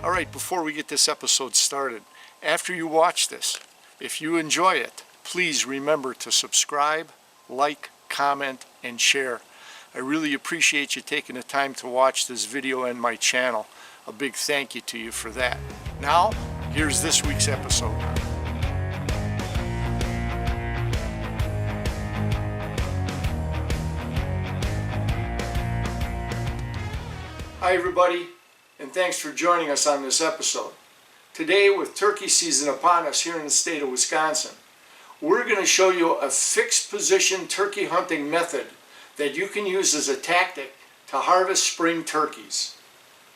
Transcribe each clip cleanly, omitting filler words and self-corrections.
All right, before we get this episode started, after you watch this, if you enjoy it, please remember to subscribe, like, comment, and share. I really appreciate you taking the time to watch this video and my channel. A big thank you to you for that. Now, here's this week's episode. Hi everybody, and thanks for joining us on this episode. Today, with turkey season upon us here in the state of Wisconsin, we're going to show you a fixed position turkey hunting method that you can use as a tactic to harvest spring turkeys.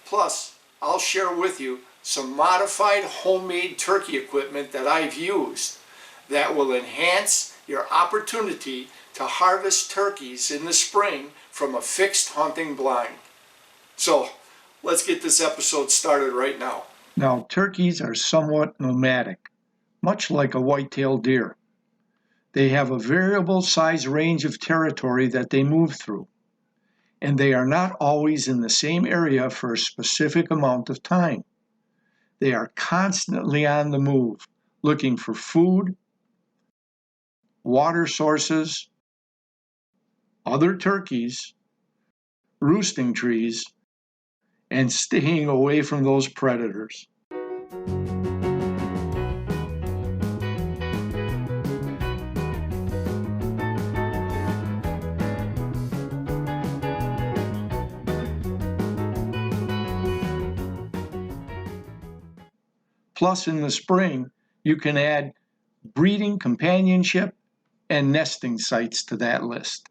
Plus, I'll share with you some modified homemade turkey equipment that I've used that will enhance your opportunity to harvest turkeys in the spring from a fixed hunting blind. So, let's get this episode started right now. Now, turkeys are somewhat nomadic, much like a white-tailed deer. They have a variable size range of territory that they move through, and they are not always in the same area for a specific amount of time. They are constantly on the move, looking for food, water sources, other turkeys, roosting trees, and staying away from those predators. Plus, in the spring, you can add breeding, companionship, and nesting sites to that list.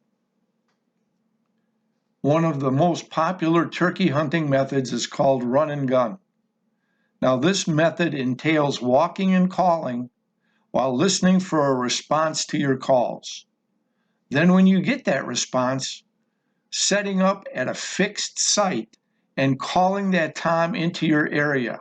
One of the most popular turkey hunting methods is called run and gun. Now, this method entails walking and calling while listening for a response to your calls. Then, when you get that response, setting up at a fixed site and calling that tom into your area.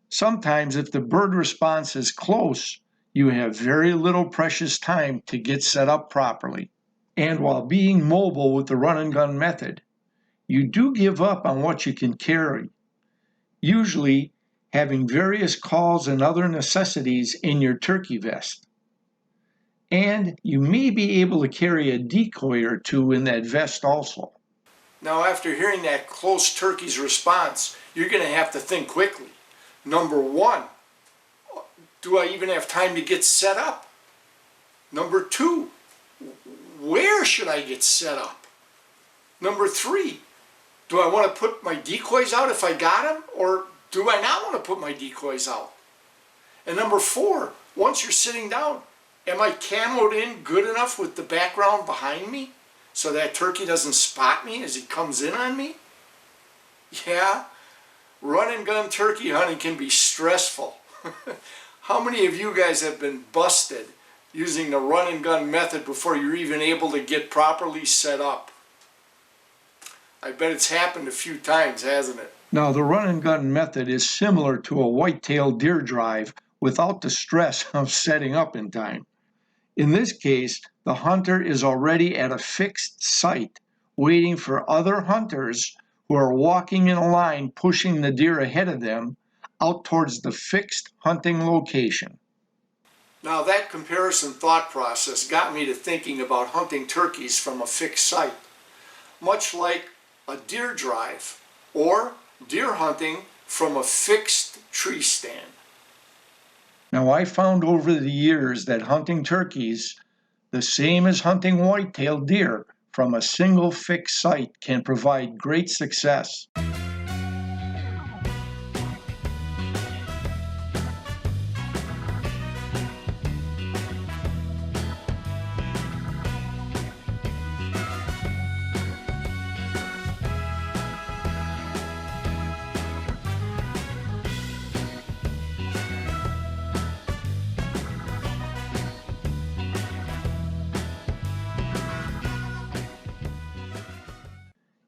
Sometimes, if the bird response is close, you have very little precious time to get set up properly. And while being mobile with the run and gun method, you do give up on what you can carry, usually having various calls and other necessities in your turkey vest. And you may be able to carry a decoy or two in that vest also. Now, after hearing that close turkey's response, you're going to have to think quickly. Number one, do I even have time to get set up? Number two, where should I get set up? Number three, do I want to put my decoys out if I got them, or do I not want to put my decoys out? And number four, once you're sitting down, am I camoed in good enough with the background behind me so that turkey doesn't spot me as he comes in on me? Yeah. Run and gun turkey hunting can be stressful. How many of you guys have been busted using the run and gun method before you're even able to get properly set up? I bet it's happened a few times, hasn't it? Now, the run and gun method is similar to a white-tailed deer drive without the stress of setting up in time. In this case, the hunter is already at a fixed site, waiting for other hunters who are walking in a line pushing the deer ahead of them out towards the fixed hunting location. Now, that comparison thought process got me to thinking about hunting turkeys from a fixed site, much like a deer drive or deer hunting from a fixed tree stand. Now, I found over the years that hunting turkeys, the same as hunting white-tailed deer, from a single fixed site can provide great success.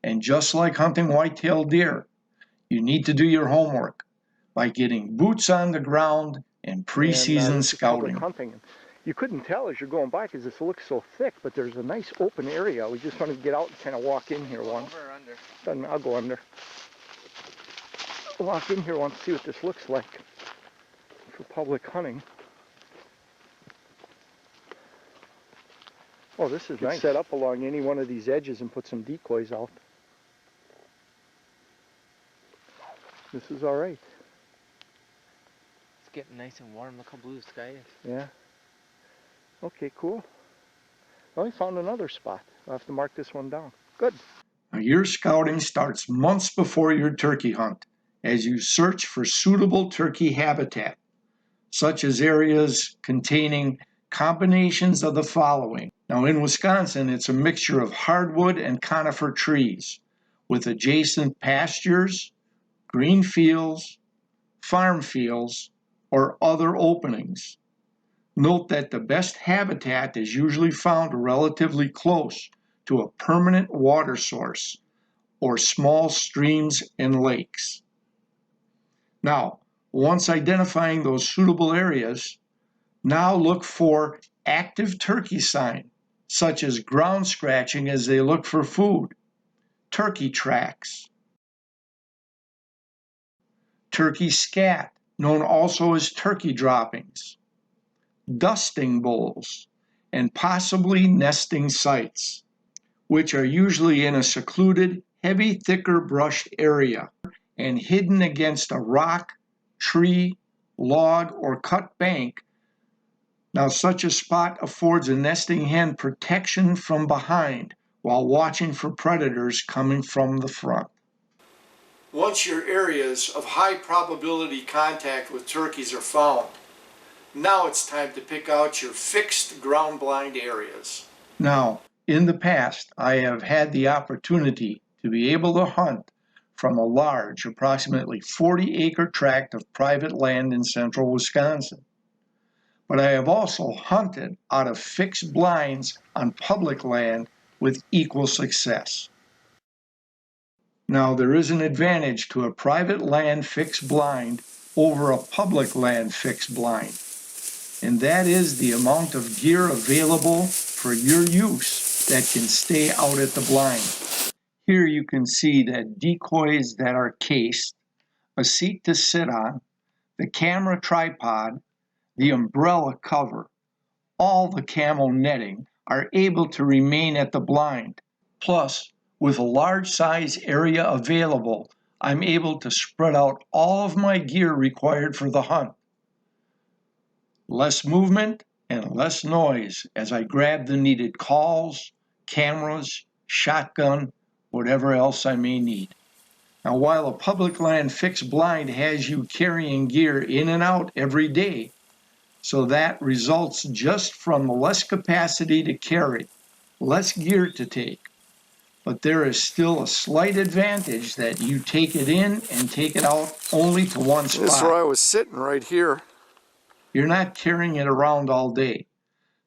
And just like hunting white-tailed deer, you need to do your homework by getting boots on the ground and pre-season scouting. Hunting. You couldn't tell as you're going by because this looks so thick, but there's a nice open area. We just wanted to get out and kind of walk in here. Over or under? I'll go under. walk in here, want to see what this looks like for public hunting. Oh, this is nice. Set up along any one of these edges and put some decoys out. This is all right. It's getting nice and warm. Look how blue the sky is. Yeah. Okay, cool. Well, we found another spot. I'll have to mark this one down. Good. Now, your scouting starts months before your turkey hunt as you search for suitable turkey habitat, such as areas containing combinations of the following. Now, in Wisconsin, it's a mixture of hardwood and conifer trees with adjacent pastures, green fields, farm fields, or other openings. Note that the best habitat is usually found relatively close to a permanent water source or small streams and lakes. Now, once identifying those suitable areas, now look for active turkey sign, such as ground scratching as they look for food, turkey tracks, turkey scat, known also as turkey droppings, dusting bowls, and possibly nesting sites, which are usually in a secluded, heavy, thicker brushed area and hidden against a rock, tree, log, or cut bank. Now, such a spot affords a nesting hen protection from behind while watching for predators coming from the front. Once your areas of high probability contact with turkeys are found, now it's time to pick out your fixed ground blind areas. Now, in the past, I have had the opportunity to be able to hunt from a large, approximately 40-acre tract of private land in central Wisconsin. But I have also hunted out of fixed blinds on public land with equal success. Now, there is an advantage to a private land fixed blind over a public land fixed blind, and that is the amount of gear available for your use that can stay out at the blind. Here you can see that decoys that are cased, a seat to sit on, the camera tripod, the umbrella cover, all the camel netting are able to remain at the blind. Plus, with a large size area available, I'm able to spread out all of my gear required for the hunt. Less movement and less noise as I grab the needed calls, cameras, shotgun, whatever else I may need. Now, while a public land fixed blind has you carrying gear in and out every day, so that results just from less capacity to carry, less gear to take. But there is still a slight advantage that you take it in and take it out only to one spot. This is where I was sitting right here. You're not carrying it around all day,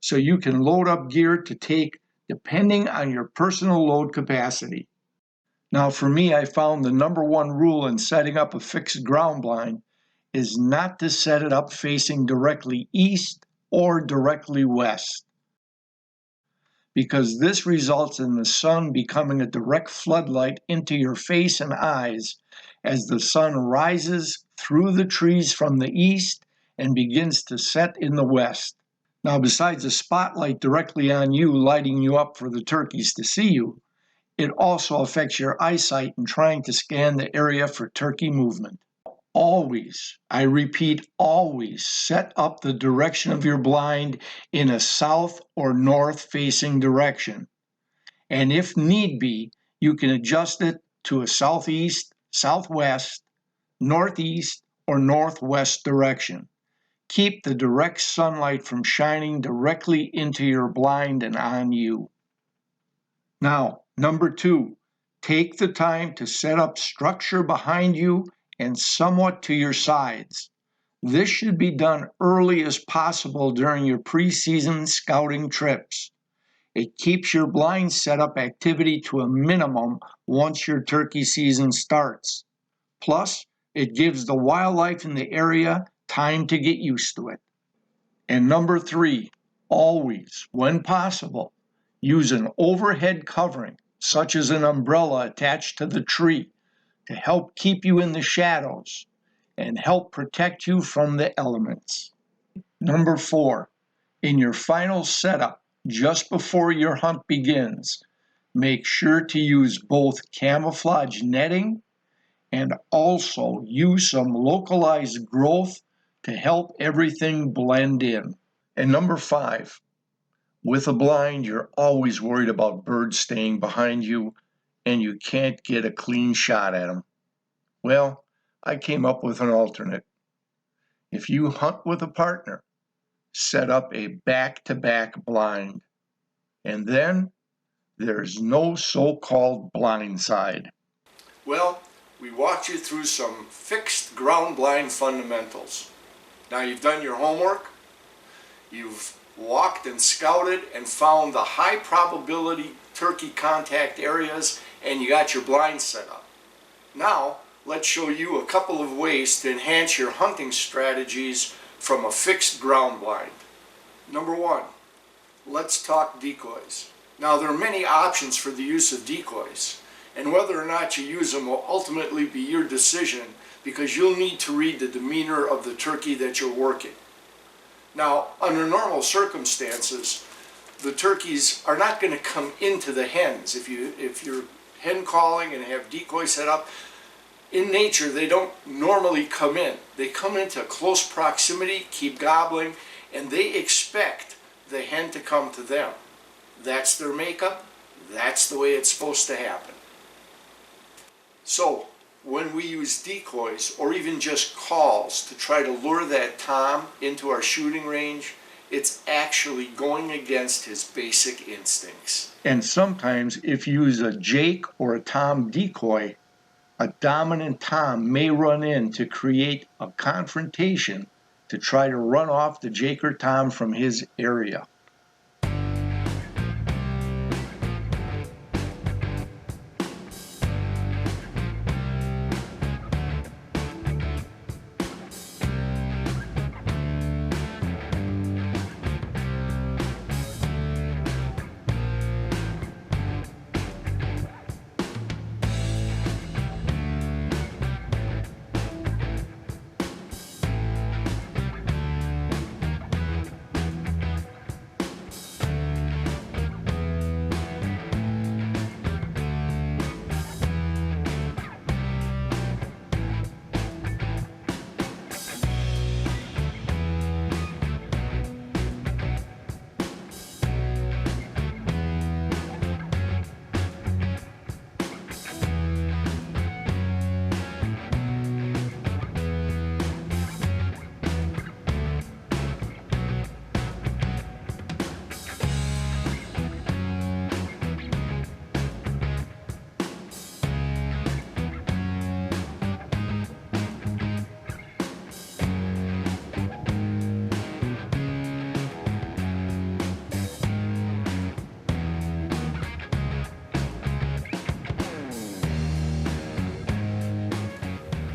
so you can load up gear to take depending on your personal load capacity. Now, for me, I found the number one rule in setting up a fixed ground blind is not to set it up facing directly east or directly west, because this results in the sun becoming a direct floodlight into your face and eyes as the sun rises through the trees from the east and begins to set in the west. Now, besides the spotlight directly on you, lighting you up for the turkeys to see you, it also affects your eyesight in trying to scan the area for turkey movement. Always, I repeat, always set up the direction of your blind in a south or north facing direction. And if need be, you can adjust it to a southeast, southwest, northeast, or northwest direction. Keep the direct sunlight from shining directly into your blind and on you. Now, number 2, take the time to set up structure behind you and somewhat to your sides. This should be done early as possible during your preseason scouting trips. It keeps your blind setup activity to a minimum once your turkey season starts. Plus, it gives the wildlife in the area time to get used to it. And number 3, always, when possible, use an overhead covering, such as an umbrella attached to the tree, to help keep you in the shadows and help protect you from the elements. Number 4, in your final setup, just before your hunt begins, make sure to use both camouflage netting and also use some localized growth to help everything blend in. And number 5, with a blind, you're always worried about birds staying behind you and you can't get a clean shot at them. Well, I came up with an alternate. If you hunt with a partner, set up a back-to-back blind, and then there's no so-called blind side. Well, we walked you through some fixed ground blind fundamentals. Now you've done your homework, you've walked and scouted and found the high probability turkey contact areas, and you got your blind set up. Now, let's show you a couple of ways to enhance your hunting strategies from a fixed ground blind. Number 1, let's talk decoys. Now, there are many options for the use of decoys, and whether or not you use them will ultimately be your decision, because you'll need to read the demeanor of the turkey that you're working. Now, under normal circumstances, the turkeys are not going to come into the hens. If you're hen calling and have decoys set up, in nature they don't normally come in. They come into close proximity, keep gobbling, and they expect the hen to come to them. That's their makeup. That's the way it's supposed to happen. So, when we use decoys or even just calls to try to lure that tom into our shooting range, it's actually going against his basic instincts. And sometimes if you use a Jake or a Tom decoy, a dominant Tom may run in to create a confrontation to try to run off the Jake or Tom from his area.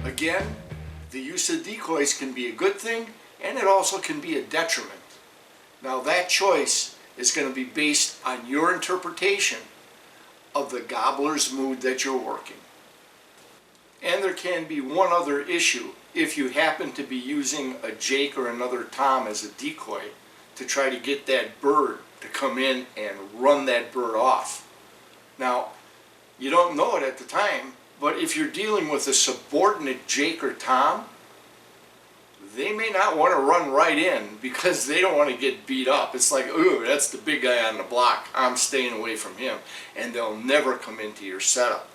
Again, the use of decoys can be a good thing, and it also can be a detriment. Now that choice is going to be based on your interpretation of the gobbler's mood that you're working. And there can be one other issue if you happen to be using a Jake or another Tom as a decoy to try to get that bird to come in and run that bird off. Now, you don't know it at the time, but if you're dealing with a subordinate Jake or Tom, they may not want to run right in because they don't want to get beat up. It's like, ooh, that's the big guy on the block. I'm staying away from him. And they'll never come into your setup.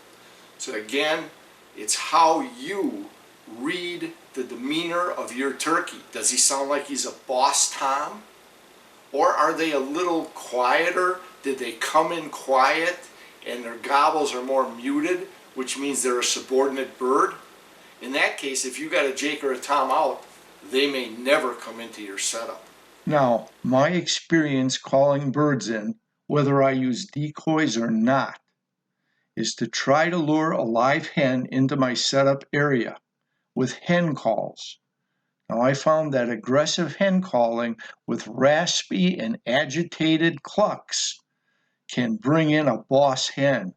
So again, it's how you read the demeanor of your turkey. Does he sound like he's a boss Tom? Or are they a little quieter? Did they come in quiet and their gobbles are more muted, which means they're a subordinate bird? In that case, if you got a Jake or a Tom out, they may never come into your setup. Now, my experience calling birds in, whether I use decoys or not, is to try to lure a live hen into my setup area with hen calls. Now, I found that aggressive hen calling with raspy and agitated clucks can bring in a boss hen.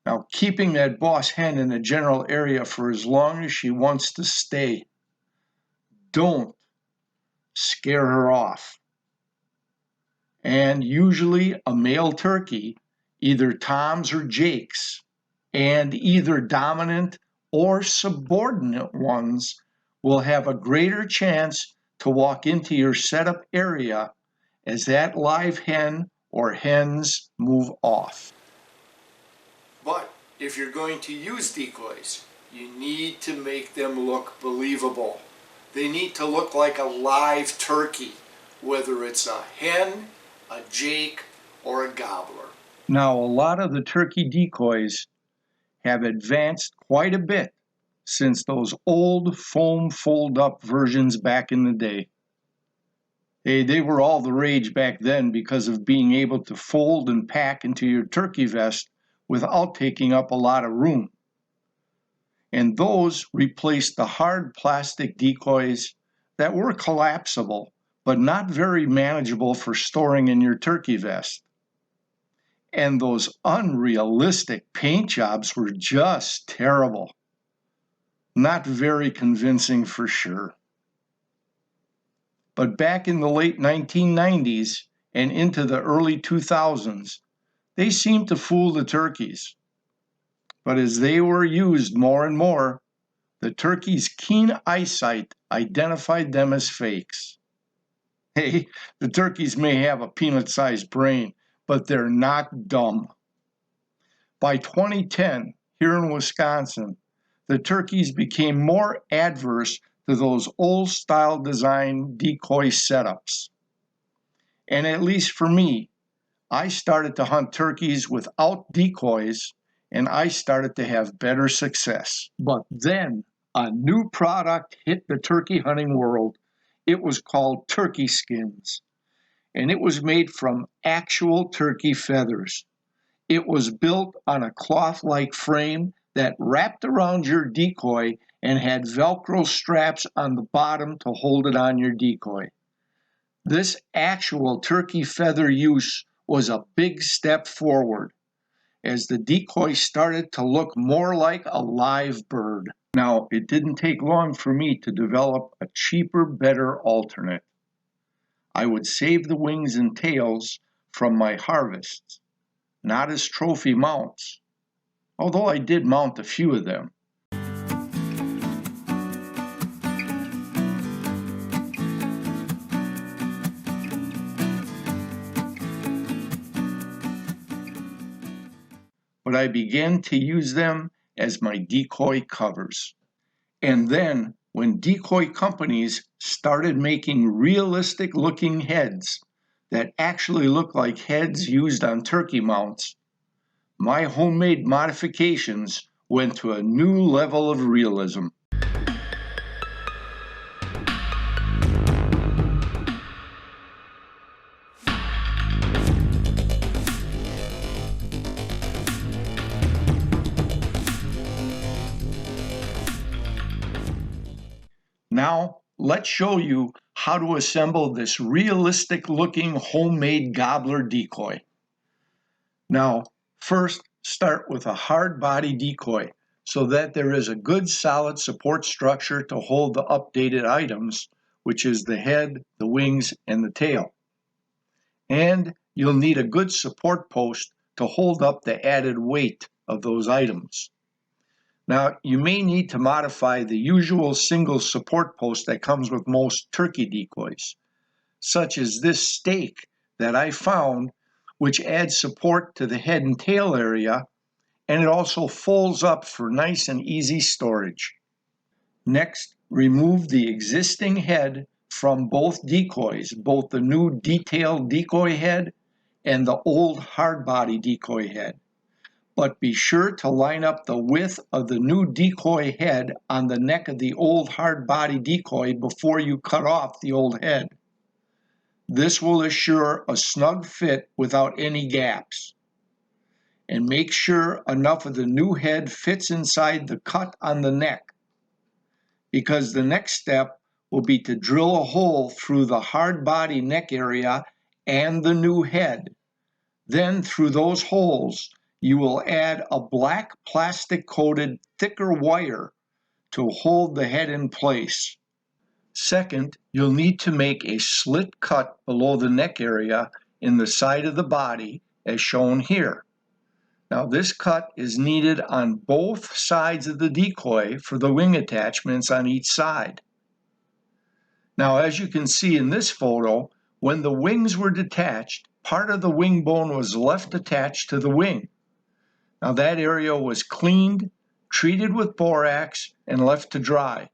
Now, keeping that boss hen in the general area for as long as she wants to stay. Don't scare her off. And usually a male turkey, either Toms or Jakes, and either dominant or subordinate ones will have a greater chance to walk into your setup area as that live hen or hens move off. But if you're going to use decoys, you need to make them look believable. They need to look like a live turkey, whether it's a hen, a jake, or a gobbler. Now, a lot of the turkey decoys have advanced quite a bit since those old foam fold-up versions back in the day. Hey, they were all the rage back then because of being able to fold and pack into your turkey vest without taking up a lot of room. And those replaced the hard plastic decoys that were collapsible, but not very manageable for storing in your turkey vest. And those unrealistic paint jobs were just terrible. Not very convincing for sure. But back in the late 1990s and into the early 2000s, they seemed to fool the turkeys. But as they were used more and more, the turkey's keen eyesight identified them as fakes. Hey, the turkeys may have a peanut-sized brain, but they're not dumb. By 2010, here in Wisconsin, the turkeys became more adverse to those old-style design decoy setups. And at least for me, I started to hunt turkeys without decoys, and I started to have better success. But then a new product hit the turkey hunting world. It was called turkey skins, and it was made from actual turkey feathers. It was built on a cloth-like frame that wrapped around your decoy and had Velcro straps on the bottom to hold it on your decoy. This actual turkey feather use was a big step forward as the decoy started to look more like a live bird. Now, it didn't take long for me to develop a cheaper, better alternate. I would save the wings and tails from my harvests, not as trophy mounts, although I did mount a few of them. But I began to use them as my decoy covers. And then, when decoy companies started making realistic looking heads that actually look like heads used on turkey mounts, my homemade modifications went to a new level of realism. Now, let's show you how to assemble this realistic looking homemade gobbler decoy. Now, first, start with a hard body decoy so that there is a good solid support structure to hold the updated items, which is the head, the wings, and the tail. And you'll need a good support post to hold up the added weight of those items. Now, you may need to modify the usual single support post that comes with most turkey decoys, such as this stake that I found, which adds support to the head and tail area, and it also folds up for nice and easy storage. Next, remove the existing head from both decoys, both the new detailed decoy head and the old hard body decoy head. But be sure to line up the width of the new decoy head on the neck of the old hard body decoy before you cut off the old head. This will assure a snug fit without any gaps. And make sure enough of the new head fits inside the cut on the neck, because the next step will be to drill a hole through the hard body neck area and the new head. Then through those holes, you will add a black plastic-coated thicker wire to hold the head in place. Second, you'll need to make a slit cut below the neck area in the side of the body as shown here. Now this cut is needed on both sides of the decoy for the wing attachments on each side. Now as you can see in this photo, when the wings were detached, part of the wing bone was left attached to the wing. Now that area was cleaned, treated with borax, and left to dry.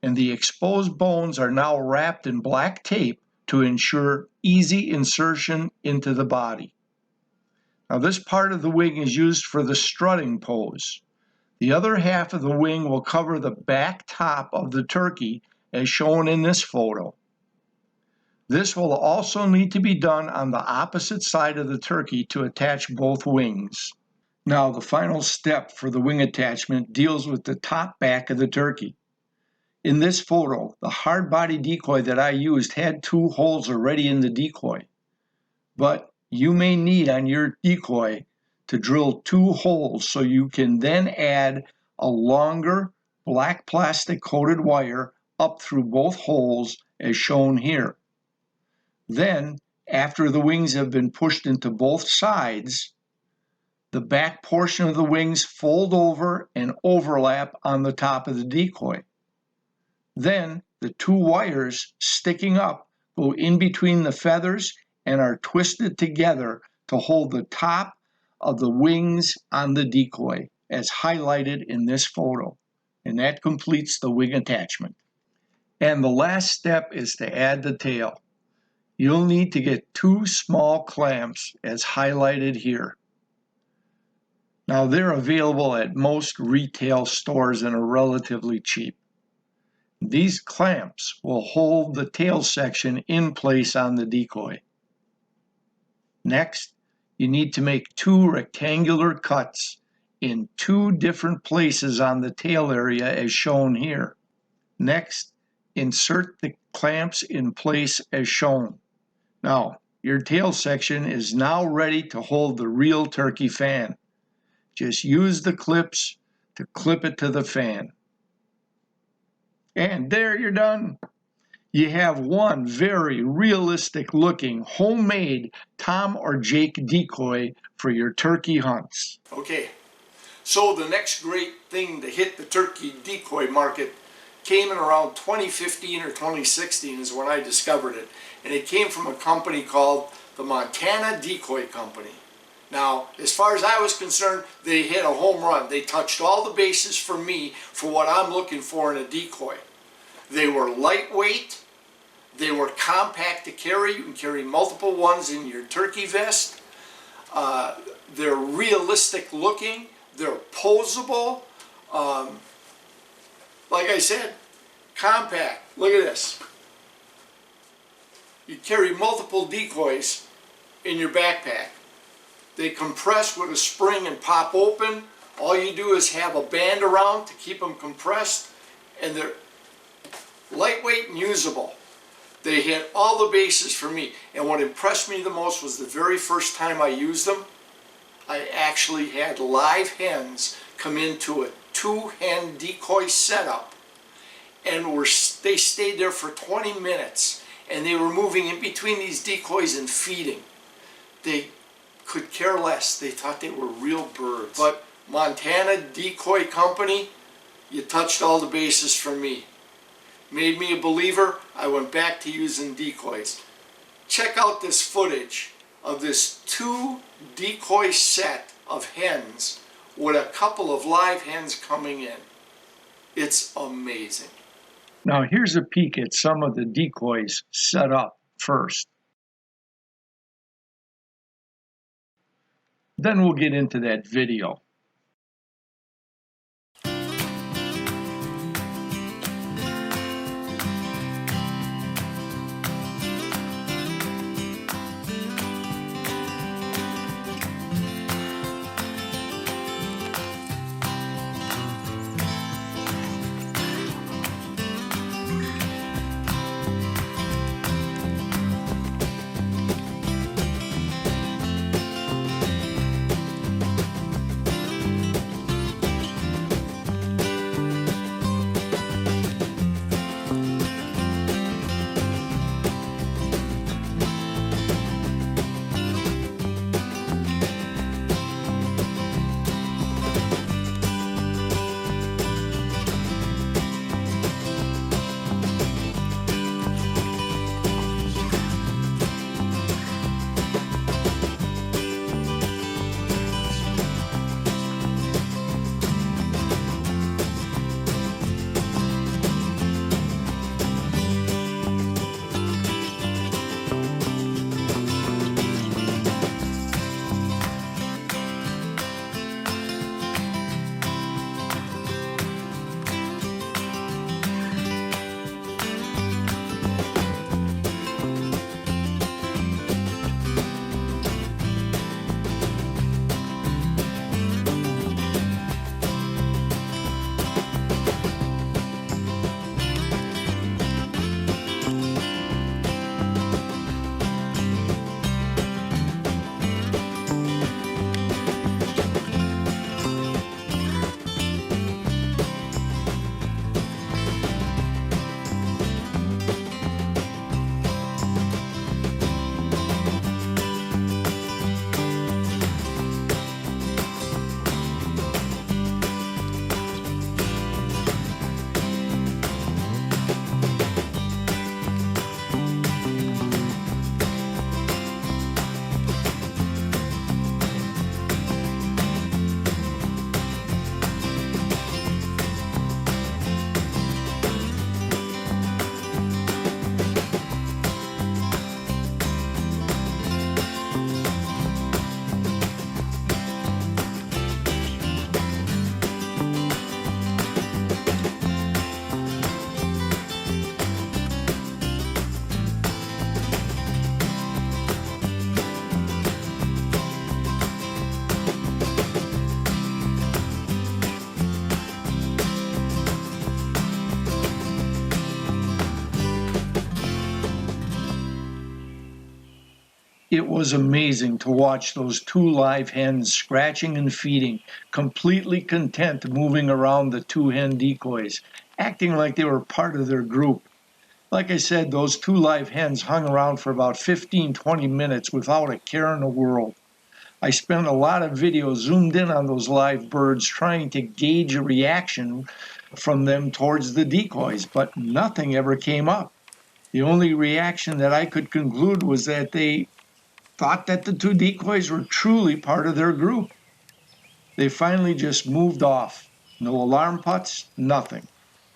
And the exposed bones are now wrapped in black tape to ensure easy insertion into the body. Now this part of the wing is used for the strutting pose. The other half of the wing will cover the back top of the turkey as shown in this photo. This will also need to be done on the opposite side of the turkey to attach both wings. Now the final step for the wing attachment deals with the top back of the turkey. In this photo, the hard body decoy that I used had 2 holes already in the decoy. But you may need on your decoy to drill 2 holes so you can then add a longer black plastic coated wire up through both holes as shown here. Then, after the wings have been pushed into both sides, the back portion of the wings fold over and overlap on the top of the decoy. Then the 2 wires sticking up go in between the feathers and are twisted together to hold the top of the wings on the decoy, as highlighted in this photo. And that completes the wing attachment. And the last step is to add the tail. You'll need to get 2 small clamps, as highlighted here. Now they're available at most retail stores and are relatively cheap. These clamps will hold the tail section in place on the decoy. Next, you need to make 2 rectangular cuts in 2 different places on the tail area as shown here. Next, insert the clamps in place as shown. Now, your tail section is now ready to hold the real turkey fan. Just use the clips to clip it to the fan. And there you're done. You have one very realistic looking homemade Tom or Jake decoy for your turkey hunts. Okay, so the next great thing to hit the turkey decoy market came in around 2015 or 2016 is when I discovered it. And it came from a company called the Montana Decoy Company. Now, as far as I was concerned, they hit a home run. They touched all the bases for me for what I'm looking for in a decoy. They were lightweight. They were compact to carry. You can carry multiple ones in your turkey vest. They're realistic looking. They're posable. Like I said, compact. Look at this. You carry multiple decoys in your backpack. They compress with a spring and pop open. All you do is have a band around to keep them compressed, and they're lightweight and usable. They hit all the bases for me, and what impressed me the most was the very first time I used them, I actually had live hens come into a 2-hen decoy setup, and they stayed there for 20 minutes, and they were moving in between these decoys and feeding. They could care less. They thought they were real birds. But Montana Decoy Company, you touched all the bases for me. Made me a believer. I went back to using decoys. Check out this footage of this 2 decoy set of hens with a couple of live hens coming in. It's amazing. Now here's a peek at some of the decoys set up first. Then we'll get into that video. It was amazing to watch those two live hens scratching and feeding, completely content moving around the two hen decoys, acting like they were part of their group. Like I said, those two live hens hung around for about 15-20 minutes without a care in the world. I spent a lot of video zoomed in on those live birds trying to gauge a reaction from them towards the decoys, but nothing ever came up. The only reaction that I could conclude was that they thought that the two decoys were truly part of their group. They finally just moved off. No alarm putts, nothing.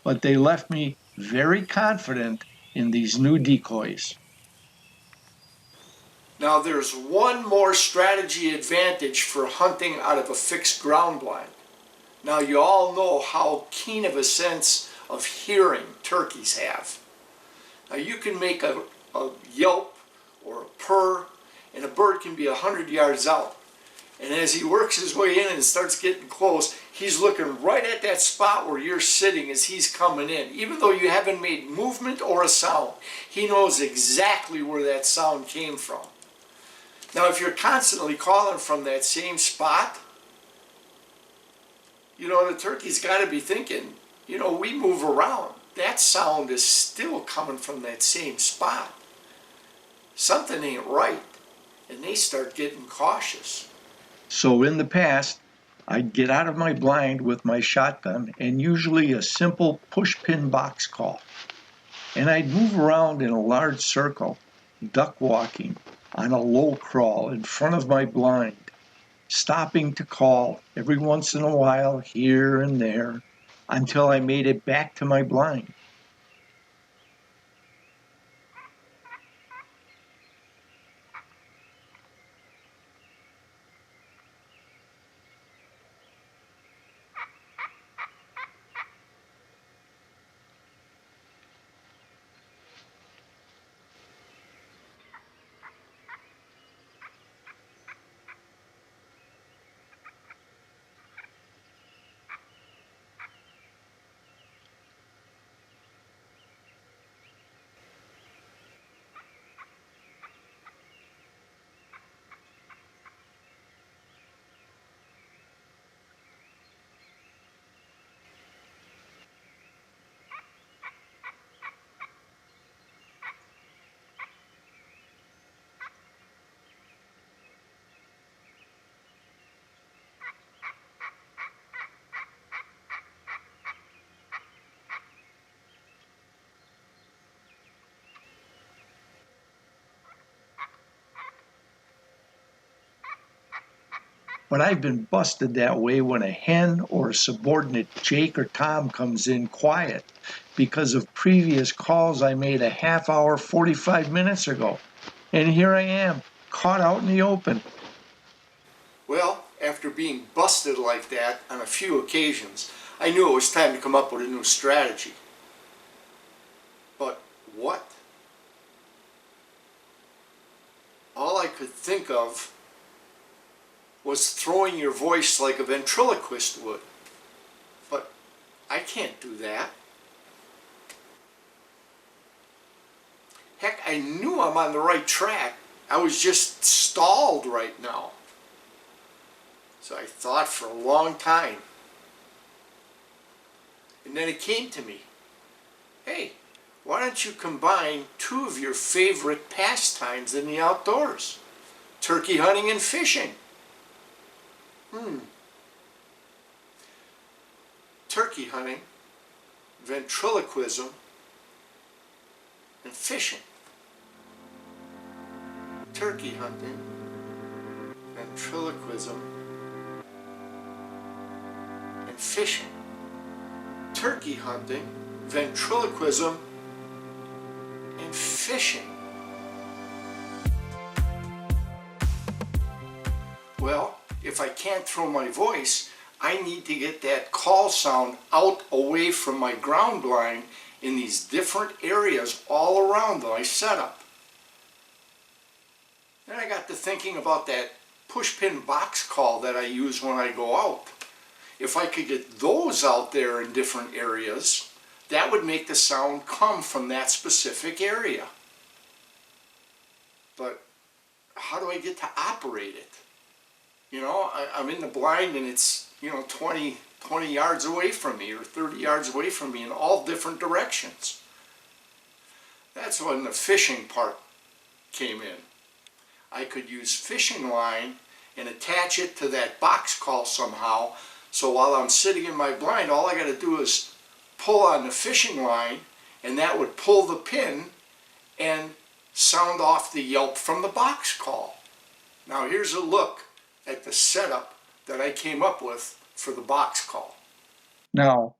But they left me very confident in these new decoys. Now there's one more strategy advantage for hunting out of a fixed ground blind. Now you all know how keen of a sense of hearing turkeys have. Now you can make a yelp or a purr and a bird can be 100 yards out. And as he works his way in and starts getting close, he's looking right at that spot where you're sitting as he's coming in. Even though you haven't made movement or a sound, he knows exactly where that sound came from. Now if you're constantly calling from that same spot, the turkey's got to be thinking, we move around. That sound is still coming from that same spot. Something ain't right. And they start getting cautious. So in the past, I'd get out of my blind with my shotgun and usually a simple push-pin box call. And I'd move around in a large circle, duck walking on a low crawl in front of my blind, stopping to call every once in a while here and there until I made it back to my blind. But I've been busted that way when a hen or a subordinate Jake or Tom comes in quiet because of previous calls I made a half hour, 45 minutes ago. And here I am, caught out in the open. Well, after being busted like that on a few occasions, I knew it was time to come up with a new strategy. But what? All I could think of was throwing your voice like a ventriloquist would. But I can't do that. Heck, I knew I'm on the right track. I was just stalled right now. So I thought for a long time. And then it came to me. Hey, why don't you combine two of your favorite pastimes in the outdoors? Turkey hunting and fishing. Turkey hunting, ventriloquism, and fishing. Turkey hunting, ventriloquism, and fishing. Turkey hunting, ventriloquism, and fishing. Well, if I can't throw my voice, I need to get that call sound out away from my ground blind in these different areas all around my setup. Then I got to thinking about that push-pin box call that I use when I go out. If I could get those out there in different areas, that would make the sound come from that specific area. But how do I get to operate it? You know, I'm in the blind and it's, you know, 20 yards away from me or 30 yards away from me in all different directions. That's when the fishing part came in. I could use fishing line and attach it to that box call somehow. So while I'm sitting in my blind, all I got to do is pull on the fishing line and that would pull the pin and sound off the yelp from the box call. Now here's a look at the setup that I came up with for the box call. Now,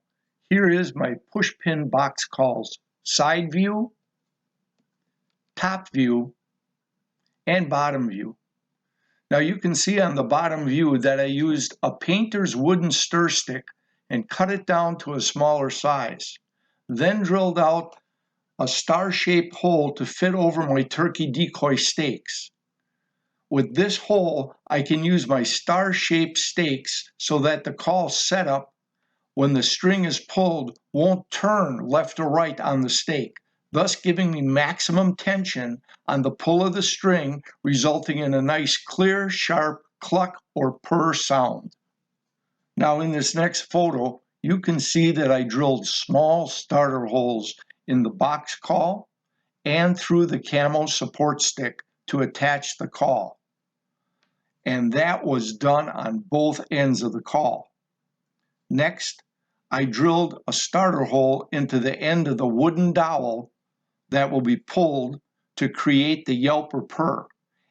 here is my push pin box calls side view, top view, and bottom view. Now you can see on the bottom view that I used a painter's wooden stir stick and cut it down to a smaller size. Then drilled out a star-shaped hole to fit over my turkey decoy stakes. With this hole, I can use my star-shaped stakes so that the call setup, when the string is pulled, won't turn left or right on the stake, thus giving me maximum tension on the pull of the string, resulting in a nice clear, sharp cluck or purr sound. Now in this next photo, you can see that I drilled small starter holes in the box call and through the camo support stick to attach the call. And that was done on both ends of the call. Next, I drilled a starter hole into the end of the wooden dowel that will be pulled to create the yelp or purr,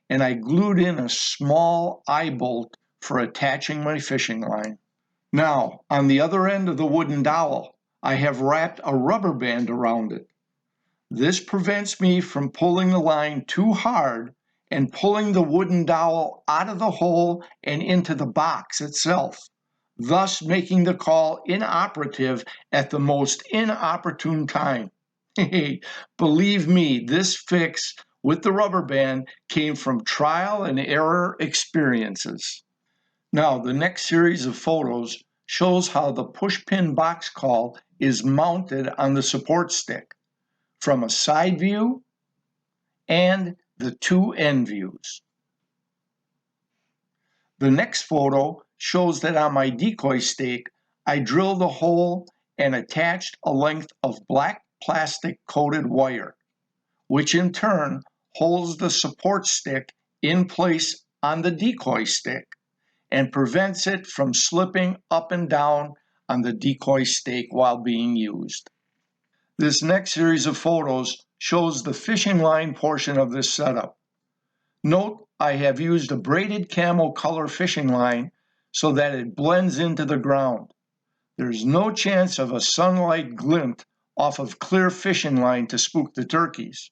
and I glued in a small eye bolt for attaching my fishing line. Now, on the other end of the wooden dowel, I have wrapped a rubber band around it. This prevents me from pulling the line too hard and pulling the wooden dowel out of the hole and into the box itself, thus making the call inoperative at the most inopportune time. Believe me, this fix with the rubber band came from trial and error experiences. Now, the next series of photos shows how the push-pin box call is mounted on the support stick from a side view and the two end views. The next photo shows that on my decoy stake, I drilled a hole and attached a length of black plastic coated wire, which in turn holds the support stick in place on the decoy stick and prevents it from slipping up and down on the decoy stake while being used. This next series of photos shows the fishing line portion of this setup. Note I have used a braided camo color fishing line so that it blends into the ground. There's no chance of a sunlight glint off of clear fishing line to spook the turkeys.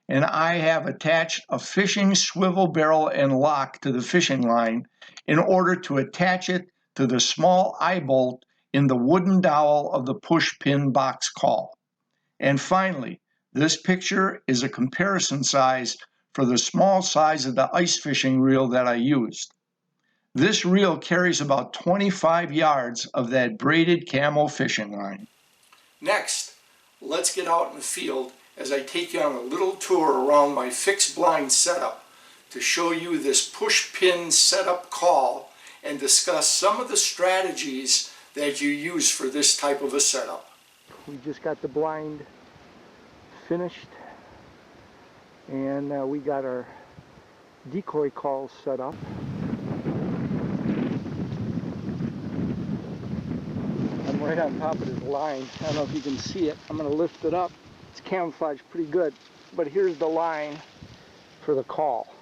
And I have attached a fishing swivel barrel and lock to the fishing line in order to attach it to the small eye bolt in the wooden dowel of the push pin box call. And finally, this picture is a comparison size for the small size of the ice fishing reel that I used. This reel carries about 25 yards of that braided camo fishing line. Next, let's get out in the field as I take you on a little tour around my fixed blind setup to show you this push pin setup call and discuss some of the strategies that you use for this type of a setup. We just got the blind finished, and we got our decoy calls set up. I'm right on top of this line. I don't know if you can see it. I'm going to lift it up. It's camouflaged pretty good, but here's the line for the call,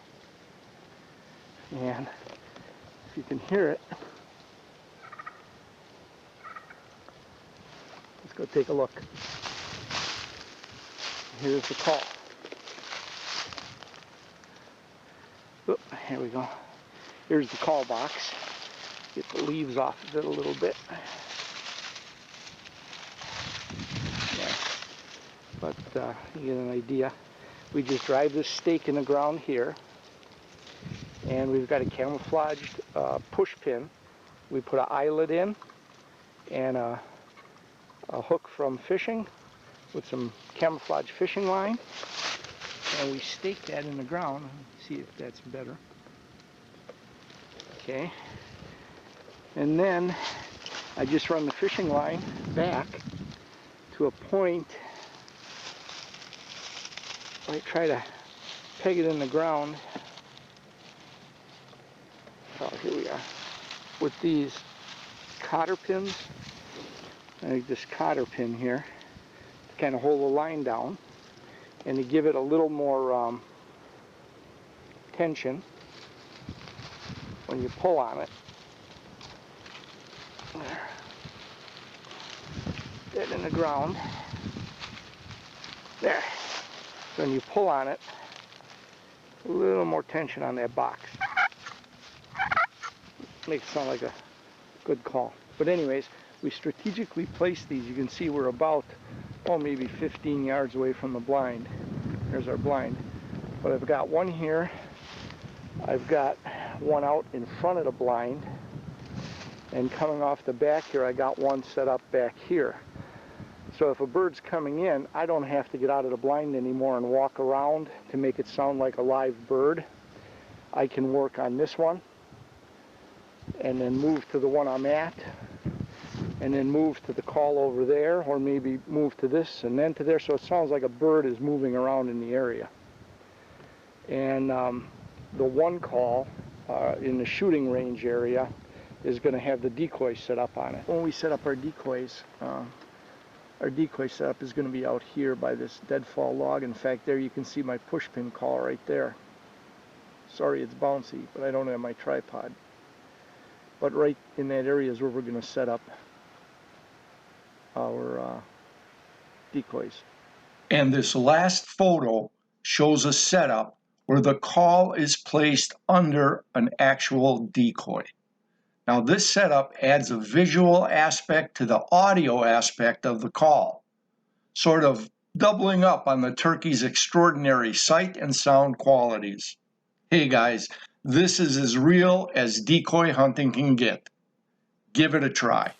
and if you can hear it, let's go take a look. Here's the call. Oh, here we go. Here's the call box. Get the leaves off of it a little bit. Yeah. But you get an idea. We just drive this stake in the ground here, and we've got a camouflaged push pin. We put an eyelet in and a hook from fishing with some camouflage fishing line, And we stake that in the ground. See if that's better. Okay. And then I just run the fishing line back to a point. I try to peg it in the ground. Oh, here we are. With these cotter pins. I think this cotter pin here to kind of hold the line down and to give it a little more tension when you pull on it. There. That in the ground. There. So when you pull on it, a little more tension on that box. Makes it sound like a good call. But anyways, we strategically place these. You can see we're about, oh, maybe 15 yards away from the blind. There's our blind. But I've got one here. I've got one out in front of the blind. And coming off the back here, I got one set up back here. So if a bird's coming in, I don't have to get out of the blind anymore and walk around to make it sound like a live bird. I can work on this one and then move to the one I'm at and then move to the call over there, or maybe move to this and then to there, so it sounds like a bird is moving around in the area. And the one call in the shooting range area is going to have the decoy set up on it. When we set up our decoys setup is going to be out here by this deadfall log. In fact, there you can see my push pin call right there. Sorry it's bouncy, but I don't have my tripod. But right in that area is where we're going to set up our decoys. And this last photo shows a setup where the call is placed under an actual decoy. Now this setup adds a visual aspect to the audio aspect of the call, sort of doubling up on the turkey's extraordinary sight and sound qualities. Hey guys, this is as real as decoy hunting can get. Give it a try.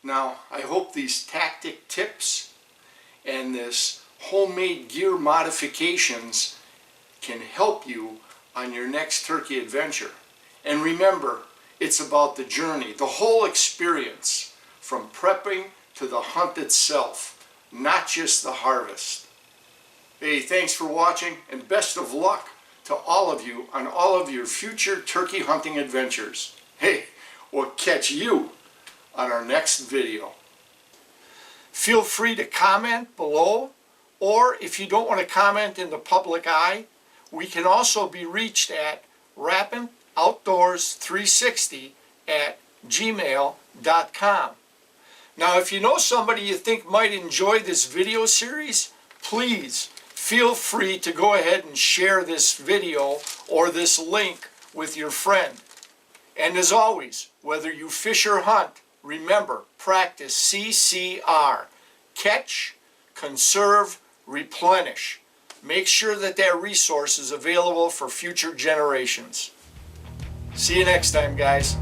Now, I hope these tactic tips and this homemade gear modifications can help you on your next turkey adventure. And remember, it's about the journey, the whole experience, from prepping to the hunt itself, not just the harvest. Hey, thanks for watching, and best of luck to all of you on all of your future turkey hunting adventures. Hey, we'll catch you on our next video. Feel free to comment below, or if you don't want to comment in the public eye, we can also be reached at rappinoutdoors360@gmail.com. Now, if you know somebody you think might enjoy this video series, please feel free to go ahead and share this video or this link with your friend. And as always, whether you fish or hunt, remember, practice CCR. Catch, conserve, replenish. Make sure that that resource is available for future generations. See you next time, guys.